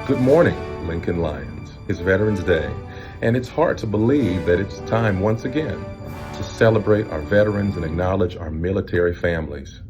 Good morning, Lincoln Lions. It's Veterans Day, and it's hard to believe that it's time once again to celebrate our veterans and acknowledge our military families.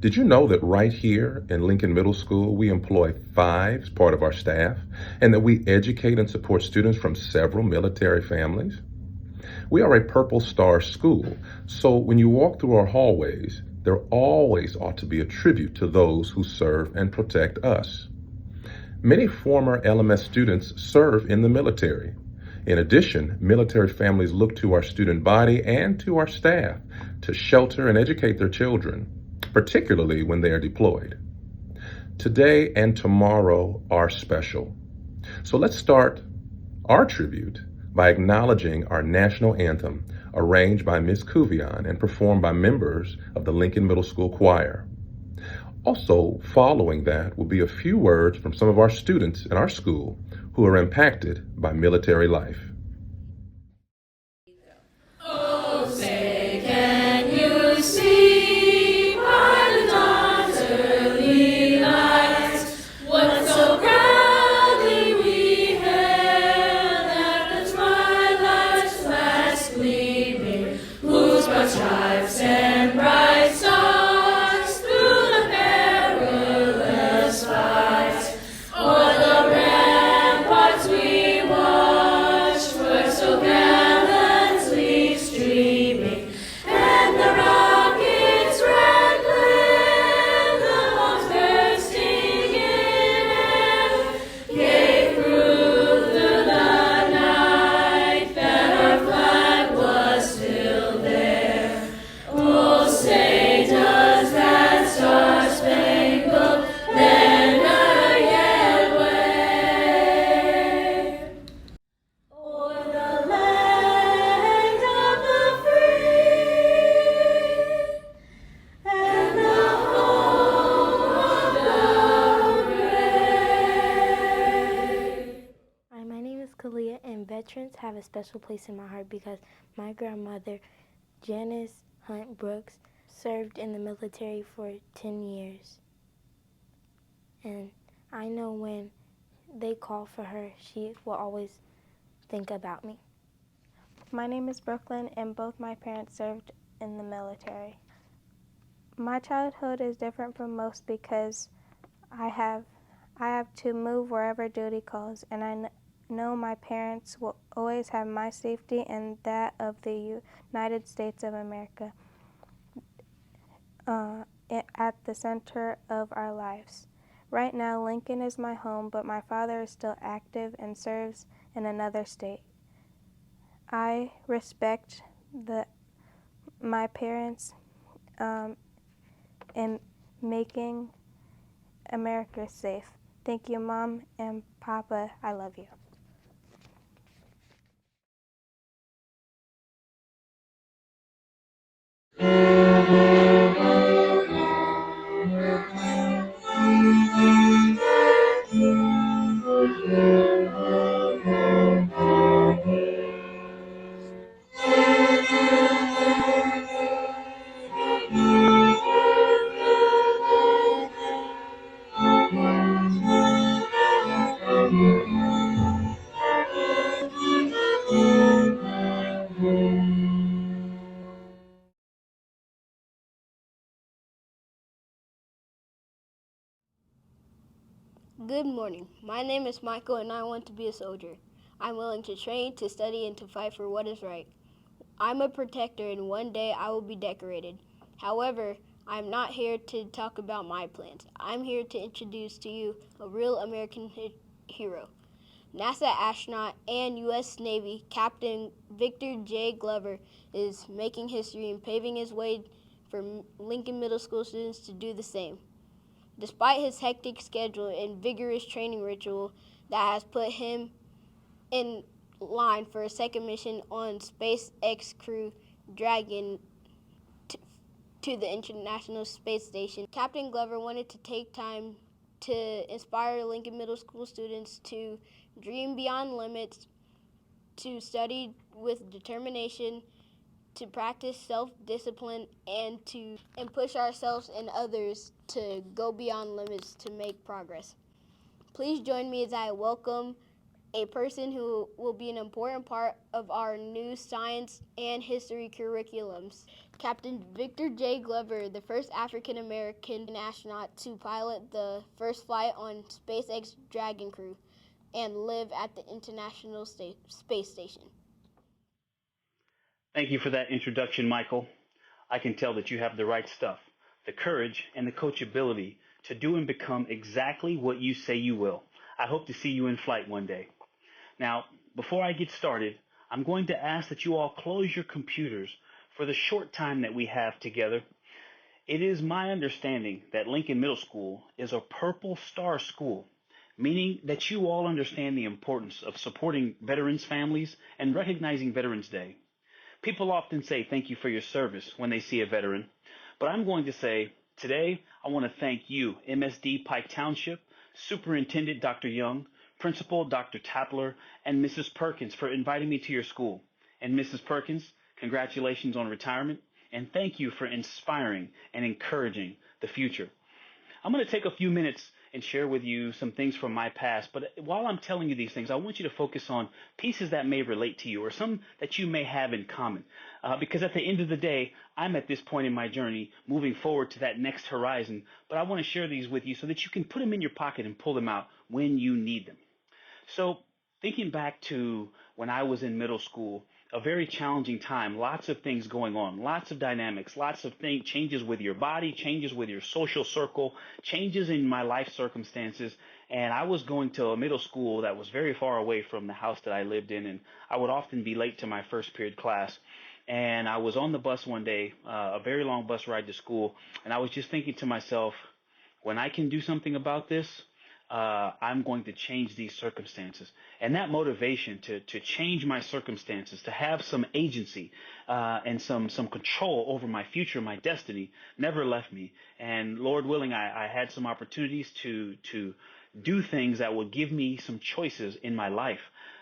Did you know that right here in Lincoln Middle School, we employ five as part of our staff, and that we educate and support students from several military families? We are a Purple Star school, so when you walk through our hallways, there always ought to be a tribute to those who serve and protect us. Many former LMS students serve in the military. In addition, military families look to our student body and to our staff to shelter and educate their children, particularly when they are deployed. Today and tomorrow are special. So let's start our tribute by acknowledging our national anthem, arranged by Ms. Kuvion and performed by members of the Lincoln Middle School Choir. Also, following that will be a few words from some of our students in our school who are impacted by military life. Oh, say, can you see by the dawn's early light what so proudly we hailed at the twilight's last gleaming, whose broad stripes and bright stars through the perilous fight o'er the ramparts we watched were so gallantly streaming, and the rocket's red glare, the bombs bursting in air, gave proof through the night that our flag was still there. Oh, say, does that star-spangled banner yet wave o'er the land of the free and the home of the brave? Hi, my name is Kalia, and veterans have a special place in my heart because my grandmother, Janice Hunt Brooks, served in the military for 10 years. And I know when they call for her, she will always think about me. My name is Brooklyn, and both my parents served in the military. My childhood is different from most because I have to move wherever duty calls, and I know my parents will always have my safety and that of the United States of America at the center of our lives. Right now, Lincoln is my home, but my father is still active and serves in another state. I respect my parents in making America safe. Thank you, Mom and Papa. I love you. Good morning. My name is Michael and I want to be a soldier. I'm willing to train, to study, and to fight for what is right. I'm a protector and one day I will be decorated. However, I'm not here to talk about my plans. I'm here to introduce to you a real American hero. NASA astronaut and U.S. Navy Captain Victor J. Glover is making history and paving his way for Lincoln Middle School students to do the same. Despite his hectic schedule and vigorous training ritual that has put him in line for a second mission on SpaceX Crew Dragon to the International Space Station, Captain Glover wanted to take time to inspire Lincoln Middle School students to dream beyond limits, to study with determination, to practice self-discipline, and push ourselves and others to go beyond limits to make progress. Please join me as I welcome a person who will be an important part of our new science and history curriculums. Captain Victor J. Glover, the first African American astronaut to pilot the first flight on SpaceX Dragon crew and live at the International Space Station. Thank you for that introduction, Michael. I can tell that you have the right stuff, the courage and the coachability to do and become exactly what you say you will. I hope to see you in flight one day. Now, before I get started, I'm going to ask that you all close your computers for the short time that we have together. It is my understanding that Lincoln Middle School is a Purple Star school, meaning that you all understand the importance of supporting veterans' families and recognizing Veterans Day. People often say thank you for your service when they see a veteran, but I'm going to say today I want to thank you, MSD Pike Township, Superintendent Dr. Young, Principal Dr. Tapler, and Mrs. Perkins for inviting me to your school. And Mrs. Perkins, congratulations on retirement, and thank you for inspiring and encouraging the future. I'm going to take a few minutes and share with you some things from my past, but while I'm telling you these things, I want you to focus on pieces that may relate to you or some that you may have in common. Because at the end of the day, I'm at this point in my journey moving forward to that next horizon, but I want to share these with you so that you can put them in your pocket and pull them out when you need them. So thinking back to when I was in middle school, a very challenging time, lots of things going on, lots of dynamics, lots of changes with your body, changes with your social circle, changes in my life circumstances. And I was going to a middle school that was very far away from the house that I lived in, and I would often be late to my first period class. And I was on the bus one day, a very long bus ride to school, and I was just thinking to myself, when I can do something about this, I'm going to change these circumstances. And that motivation to change my circumstances, to have some agency and some control over my future, my destiny, never left me. And Lord willing, I had some opportunities to do things that would give me some choices in my life.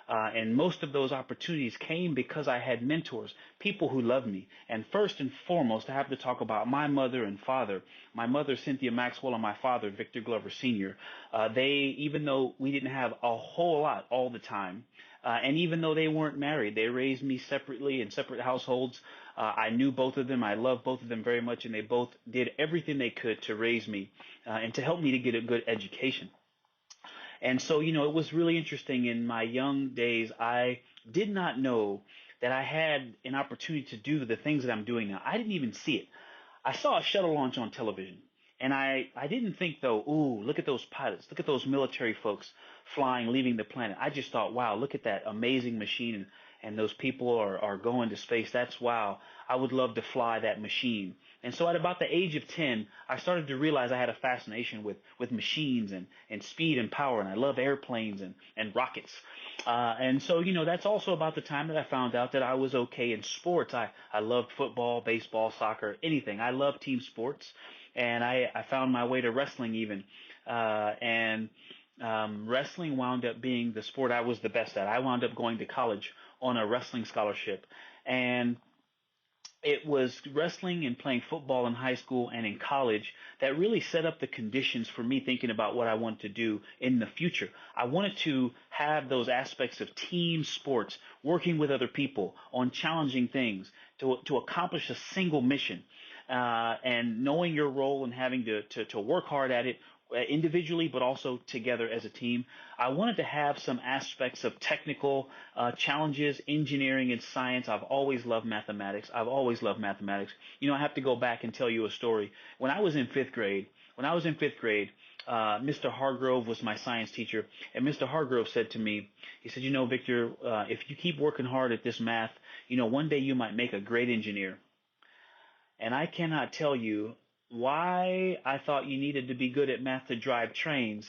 And most of those opportunities came because I had mentors, people who loved me. And first and foremost, I have to talk about my mother and father. My mother, Cynthia Maxwell, and my father, Victor Glover Sr. Even though we didn't have a whole lot all the time, and even though they weren't married, they raised me separately in separate households. I knew both of them. I loved both of them very much, and they both did everything they could to raise me and to help me to get a good education. And so, it was really interesting in my young days. I did not know that I had an opportunity to do the things that I'm doing now. I didn't even see it. I saw a shuttle launch on television, and I didn't think, though, ooh, look at those pilots, look at those military folks flying, leaving the planet. I just thought, wow, look at that amazing machine, and those people are going to space. That's wow. I would love to fly that machine. And so at about the age of 10, I started to realize I had a fascination with machines and speed and power, and I love airplanes and rockets. And so, that's also about the time that I found out that I was okay in sports. I loved football, baseball, soccer, anything. I love team sports, and I found my way to wrestling even. Wrestling wound up being the sport I was the best at. I wound up going to college on a wrestling scholarship, and it was wrestling and playing football in high school and in college that really set up the conditions for me thinking about what I wanted to do in the future. I wanted to have those aspects of team sports, working with other people on challenging things to accomplish a single mission, and knowing your role and having to work hard at it individually, but also together as a team. I wanted to have some aspects of technical challenges, engineering and science. I've always loved mathematics. I have to go back and tell you a story. When I was in fifth grade, Mr. Hargrove was my science teacher, and Mr. Hargrove said to me, he said, Victor, if you keep working hard at this math, one day you might make a great engineer. And I cannot tell you why I thought you needed to be good at math to drive trains,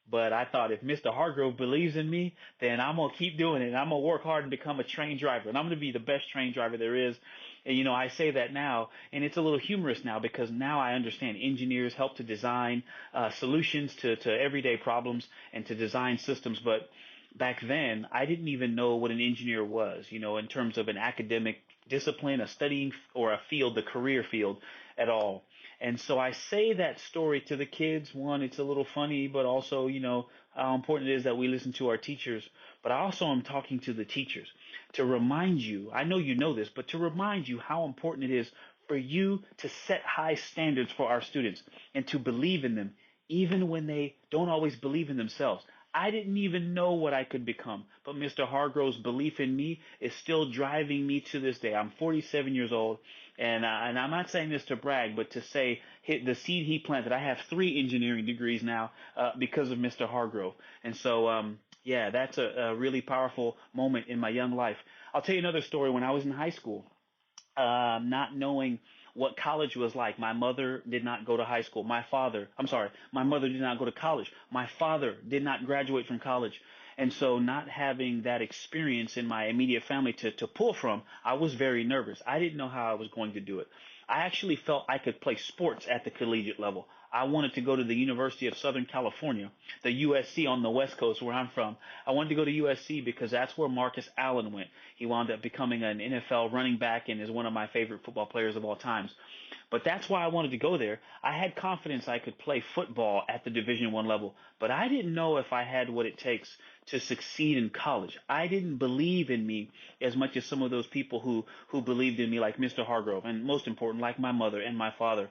but I thought if Mr. Hargrove believes in me, then I'm going to keep doing it, and I'm going to work hard and become a train driver, and I'm going to be the best train driver there is. And, I say that now, and it's a little humorous now because now I understand engineers help to design solutions to everyday problems and to design systems, but back then, I didn't even know what an engineer was, in terms of an academic discipline, a studying, or a field, the career field at all. And so I say that story to the kids. One, it's a little funny, but also, how important it is that we listen to our teachers. But I also am talking to the teachers to remind you, I know you know this, but to remind you how important it is for you to set high standards for our students and to believe in them, even when they don't always believe in themselves. I didn't even know what I could become, but Mr. Hargrove's belief in me is still driving me to this day. I'm 47 years old, and I'm not saying this to brag, but to say the seed he planted. I have 3 engineering degrees now because of Mr. Hargrove. And so, that's a really powerful moment in my young life. I'll tell you another story. When I was in high school, not knowing what college was like. My mother did not go to high school. My mother did not go to college. My father did not graduate from college. And so not having that experience in my immediate family to pull from, I was very nervous. I didn't know how I was going to do it. I actually felt I could play sports at the collegiate level. I wanted to go to the University of Southern California, the USC on the West Coast where I'm from. I wanted to go to USC because that's where Marcus Allen went. He wound up becoming an NFL running back and is one of my favorite football players of all times. But that's why I wanted to go there. I had confidence I could play football at the Division I level, but I didn't know if I had what it takes to succeed in college. I didn't believe in me as much as some of those people who believed in me, like Mr. Hargrove, and most important, like my mother and my father.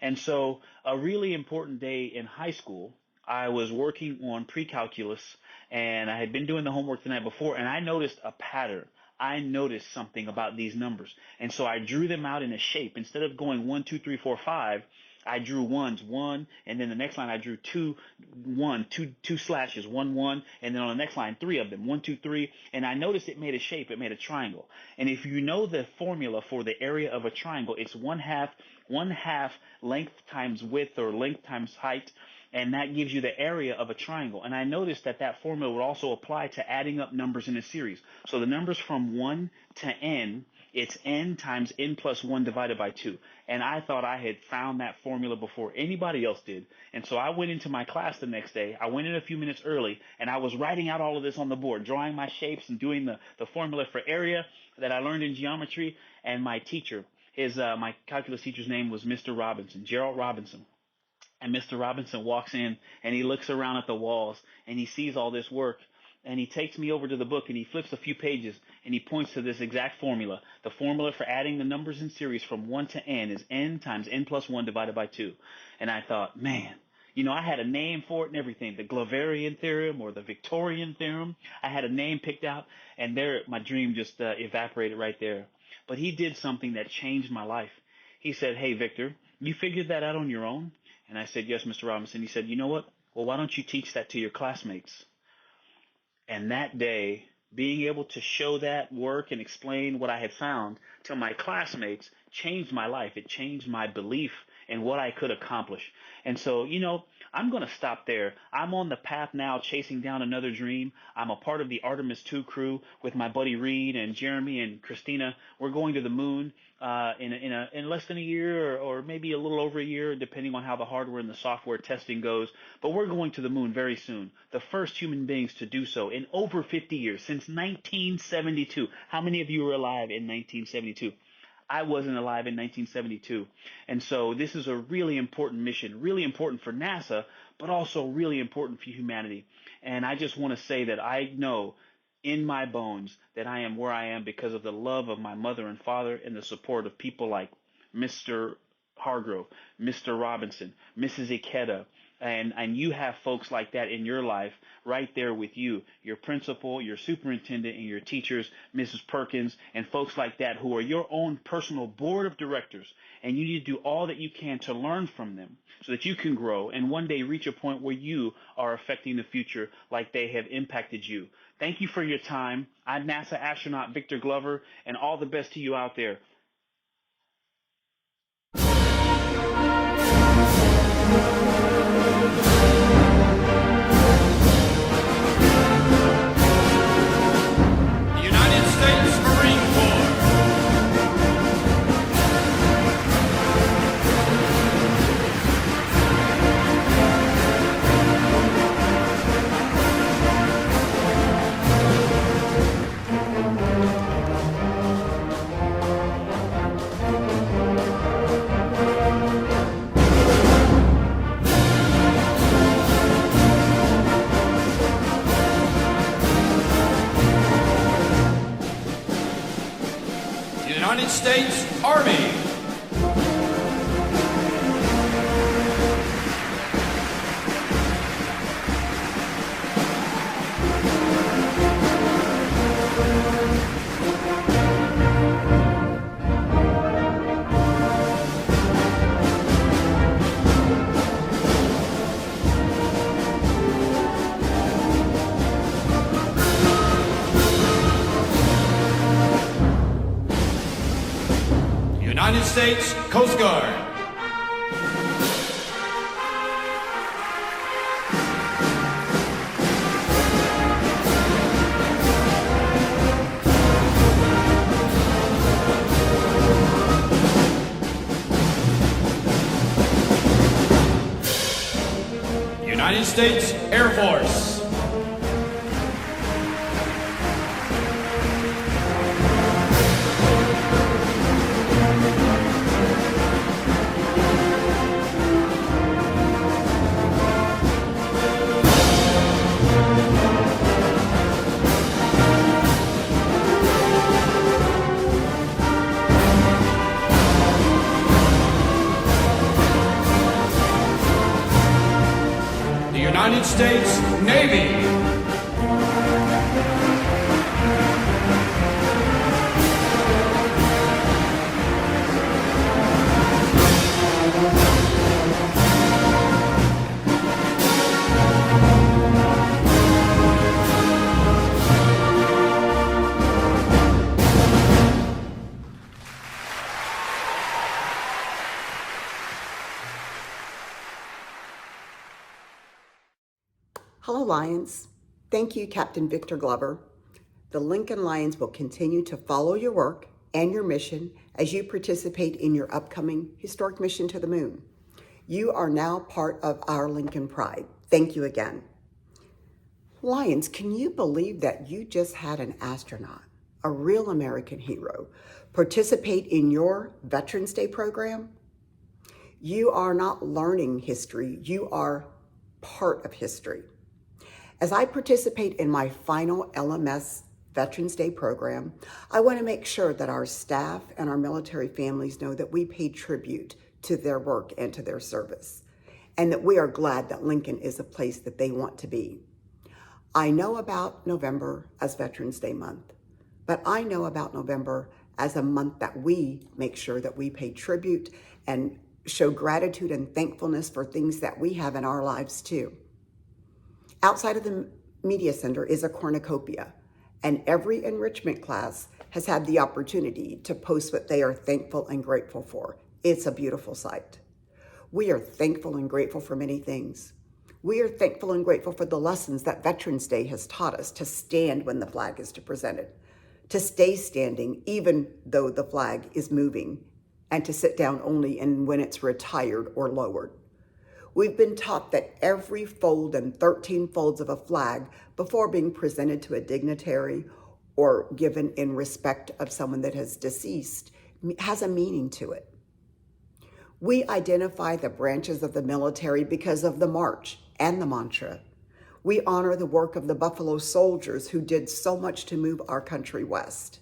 And so a really important day in high school, I was working on pre-calculus, and I had been doing the homework the night before, and I noticed a pattern. I noticed something about these numbers. And so I drew them out in a shape. Instead of going 1, 2, 3, 4, 5, I drew ones, 1, and then the next line I drew 2, 1, 2 slashes, 1, 1, and then on the next line 3 of them, 1, 2, 3, and I noticed it made a shape, it made a triangle. And if you know the formula for the area of a triangle, it's 1/2 length times width or length times height, and that gives you the area of a triangle. And I noticed that formula would also apply to adding up numbers in a series. So the numbers from 1 to n, it's n times n plus 1 divided by 2. And I thought I had found that formula before anybody else did. And so I went into my class the next day. I went in a few minutes early, and I was writing out all of this on the board, drawing my shapes and doing the formula for area that I learned in geometry. And my teacher, my calculus teacher's name was Mr. Robinson, Gerald Robinson. And Mr. Robinson walks in, and he looks around at the walls, and he sees all this work. And he takes me over to the book, and he flips a few pages, and he points to this exact formula. The formula for adding the numbers in series from 1 to n is n times n plus 1 divided by 2. And I thought, man, I had a name for it and everything, the Glaverian theorem or the Victorian theorem. I had a name picked out, and there my dream just evaporated right there. But he did something that changed my life. He said, "Hey, Victor, you figured that out on your own?" And I said, "Yes, Mr. Robinson." He said, "You know what? Well, why don't you teach that to your classmates?" And that day, being able to show that work and explain what I had found to my classmates changed my life. It changed my belief in what I could accomplish. And so, I'm going to stop there. I'm on the path now chasing down another dream. I'm a part of the Artemis 2 crew with my buddy Reed and Jeremy and Christina. We're going to the moon in less than a year or maybe a little over a year, depending on how the hardware and the software testing goes. But we're going to the moon very soon. The first human beings to do so in over 50 years, since 1972. How many of you were alive in 1972? I wasn't alive in 1972. And so this is a really important mission, really important for NASA, but also really important for humanity. And I just want to say that I know in my bones that I am where I am because of the love of my mother and father and the support of people like Mr. Hargrove, Mr. Robinson, Mrs. Ikeda, and you have folks like that in your life right there with you, your principal, your superintendent, and your teachers, Mrs. Perkins, and folks like that who are your own personal board of directors, and you need to do all that you can to learn from them so that you can grow and one day reach a point where you are affecting the future like they have impacted you. Thank you for your time. I'm NASA astronaut Victor Glover, and all the best to you out there. United States Marine Corps. States Army. United States Coast Guard. United States Air Force. The United States Navy. Hello, Lions. Thank you, Captain Victor Glover. The Lincoln Lions will continue to follow your work and your mission as you participate in your upcoming historic mission to the moon. You are now part of our Lincoln Pride. Thank you again. Lions, can you believe that you just had an astronaut, a real American hero, participate in your Veterans Day program? You are not learning history, you are part of history. As I participate in my final LMS Veterans Day program, I want to make sure that our staff and our military families know that we pay tribute to their work and to their service, and that we are glad that Lincoln is a place that they want to be. I know about November as Veterans Day month, but I know about November as a month that we make sure that we pay tribute and show gratitude and thankfulness for things that we have in our lives too. Outside of the media center is a cornucopia, and every enrichment class has had the opportunity to post what they are thankful and grateful for. It's a beautiful sight. We are thankful and grateful for many things. We are thankful and grateful for the lessons that Veterans Day has taught us to stand when the flag is presented, to stay standing even though the flag is moving, and to sit down only when it's retired or lowered. We've been taught that every fold and 13 folds of a flag before being presented to a dignitary or given in respect of someone that has deceased has a meaning to it. We identify the branches of the military because of the march and the mantra. We honor the work of the Buffalo Soldiers who did so much to move our country west.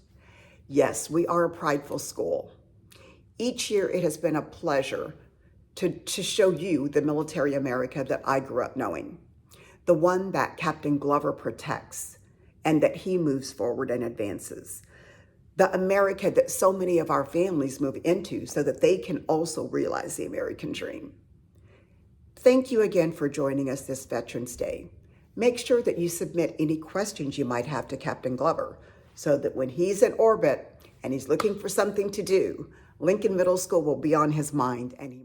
Yes, we are a prideful school. Each year it has been a pleasure to show you the military America that I grew up knowing, the one that Captain Glover protects and that he moves forward and advances, the America that so many of our families move into so that they can also realize the American dream. Thank you again for joining us this Veterans Day. Make sure that you submit any questions you might have to Captain Glover so that when he's in orbit and he's looking for something to do, Lincoln Middle School will be on his mind and he